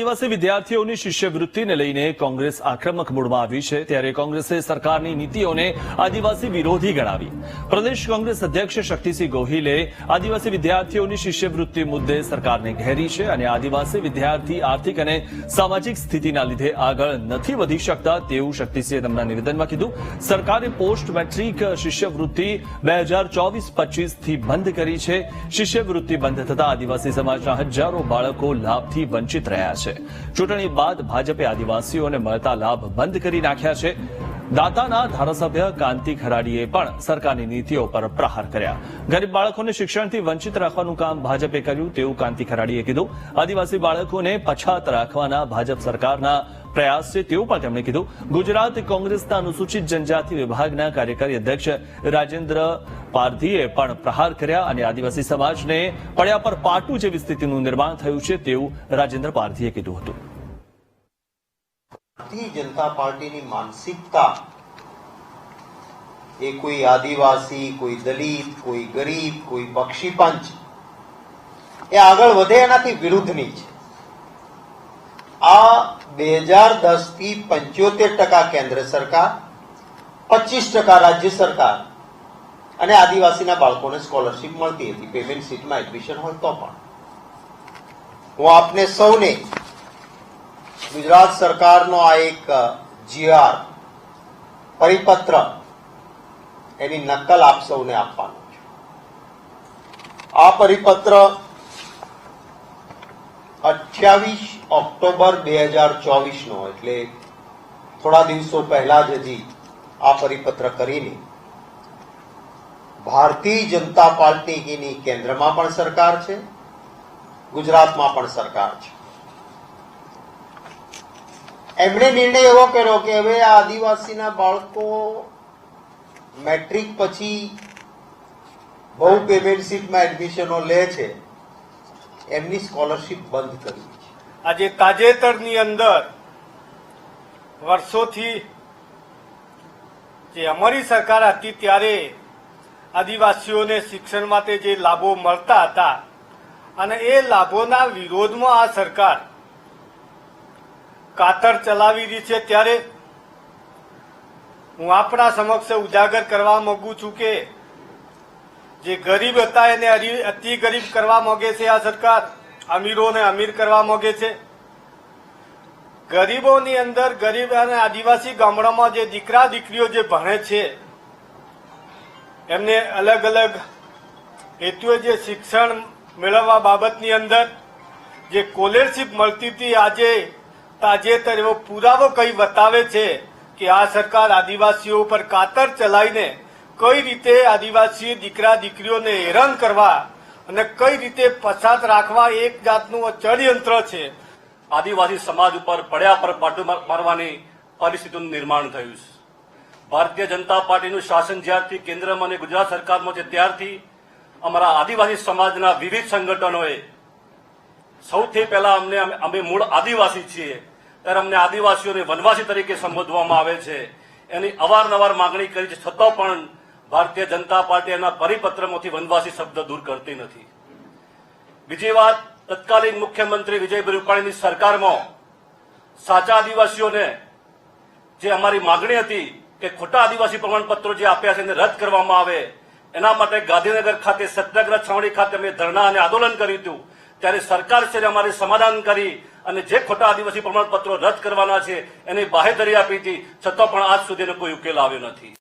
આદિવાસી વિદ્યાર્થીઓની શિષ્યવૃત્તિને લઈને કોંગ્રેસ આક્રમક મૂડમાં આવી છે, ત્યારે કોંગ્રેસે સરકારની નીતિઓને આદિવાસી વિરોધી ગણાવી. પ્રદેશ કોંગ્રેસ અધ્યક્ષ શક્તિસિંહ ગોહિલે આદિવાસી વિદ્યાર્થીઓની શિષ્યવૃત્તિ મુદ્દે સરકારને ઘેરી છે અને આદિવાસી વિદ્યાર્થી આર્થિક અને સામાજિક સ્થિતિના લીધે આગળ નથી વધી શકતા તેવું શક્તિસિંહે તેમના નિવેદનમાં કીધું. સરકારે પોસ્ટ મેટ્રિક શિષ્યવૃત્તિ 2024-25 થી બંધ કરી છે. શિષ્યવૃત્તિ બંધ થતા આદિવાસી સમાજના હજારો બાળકો લાભથી વંચિત રહ્યા છે. ચૂંટણી બાદ ભાજપે આદિવાસીઓને મળતા લાભ બંધ કરી નાખ્યા છે. દાતાના ધારાસભ્ય કાંતિ ખરાડીએ પણ સરકારની નીતિઓ પર પ્રહાર કર્યા. ગરીબ બાળકોને શિક્ષણથી વંચિત રાખવાનું કામ ભાજપે કર્યું તેવું કાંતિ ખરાડીએ કીધું. આદિવાસી બાળકોને પછાત રાખવાના ભાજપ સરકારના પ્રયાસ છે તેવું પણ તેમણે કીધું. ગુજરાત કોંગ્રેસના અનુસૂચિત જનજાતિ વિભાગના કાર્યકારી અધ્યક્ષ રાજેન્દ્ર પારધીએ પણ પ્રહાર કર્યા અને આદિવાસી સમાજને પડ્યા પર પાટું જેવી સ્થિતિનું નિર્માણ થયું છે તેવું રાજેન્દ્ર પારધીએ કીધું હતું. ભારતીય જનતા પાર્ટીની માનસિકતા એ કોઈ આદિવાસી, કોઈ દલિત, કોઈ ગરીબ, કોઈ બક્ષીપંચ એ આગળ વધે એનાથી વિરુદ્ધની છે. આ 2010 થી 75% કેન્દ્ર સરકાર, 25% રાજ્ય સરકાર અને આદિવાસીના બાળકોને સ્કોલરશીપ મળતી હતી પેમેન્ટ સીટમાં એડમિશન હોય તો પણ. હું આપને સૌને ગુજરાત સરકારનો આ એક જીઆર પરિપત્ર એની નકલ આપ સૌને આપવાનું છે. આ પરિપત્ર 28 ઓક્ટોબર 2024 નો, એટલે થોડા દિવસો પહેલા જ હજી આ પરિપત્ર કરીને ભારતીય જનતા પાર્ટીની કેન્દ્રમાં પણ સરકાર છે, ગુજરાતમાં પણ સરકાર છે. એમણે નિર્ણય એવો કર્યો કે હવે આ આદિવાસીના બાળકો મેટ્રિક પછી બહુ પેમેન્ટ સીટમાં એડમિશનો લે છે, એમની સ્કોલરશીપ બંધ કરવી છે. આજે તાજેતરની અંદર વર્ષોથી જે અમારી સરકાર હતી ત્યારે આદિવાસીઓને શિક્ષણ માટે જે લાભો મળતા હતા અને એ લાભોના વિરોધમાં આ સરકાર કાતર ચલાવી રહી છે, ત્યારે હું આપણા સમક્ષ ઉજાગર કરવા માંગુ છું કે જે ગરીબ હતા એને અતિ ગરીબ કરવા માંગે છે આ સરકાર, અમીરોને અમીર કરવા માંગે છે. ગરીબોની અંદર ગરીબ અને આદિવાસી ગામડામાં જે દીકરા દીકરીઓ જે ભણે છે એમને અલગ અલગ હેતુએ જે શિક્ષણ મેળવવા બાબતની અંદર જે સ્કોલરશીપ મળતી હતી, આજે તાજેતર એવો પુરાવો કઈ બતાવે છે કે આ સરકાર આદિવાસીઓ પર કાતર ચલાવીને કઈ રીતે આદિવાસી દીકરા દીકરીઓને હેરાન કરવા અને કઈ રીતે પછાત રાખવા એક જાતનું ષડયંત્ર છે. આદિવાસી સમાજ ઉપર પડ્યા પર પાટું મારવાની પરિસ્થિતિનું નિર્માણ થયું છે. ભારતીય જનતા પાર્ટીનું શાસન જ્યારથી કેન્દ્રમાં અને ગુજરાત સરકારમાં છે ત્યારથી અમારા આદિવાસી સમાજના વિવિધ સંગઠનોએ સૌથી પહેલા અમે મૂળ આદિવાસી છીએ ત્યારે અમને આદિવાસીઓને વનવાસી તરીકે સંબોધવામાં આવે છે એની અવારનવાર માંગણી કરી છે, છતાં પણ ભારતીય જનતા પાર્ટી એના પરિપત્રમાંથી વનવાસી શબ્દ દૂર કરતી નથી. બીજી વાત, તત્કાલીન મુખ્યમંત્રી વિજયભાઈ રૂપાણીની સરકારમાં સાચા આદિવાસીઓને જે અમારી માંગણી હતી કે ખોટા આદિવાસી પ્રમાણપત્રો જે આપ્યા છે એને રદ કરવામાં આવે, એના માટે ગાંધીનગર ખાતે સત્યાગ્રહ છાવણી ખાતે અમે ધરણા અને આંદોલન કર્યું હતું. ત્યારે સરકાર છે અમારે સમાધાન કરી અને જે ખોટા આદિવાસી પ્રમાણપત્રો રદ કરવાના છે એની બાહેધરી આપી હતી, છતાં પણ આજ સુધીનો કોઈ ઉકેલ આવ્યો નથી.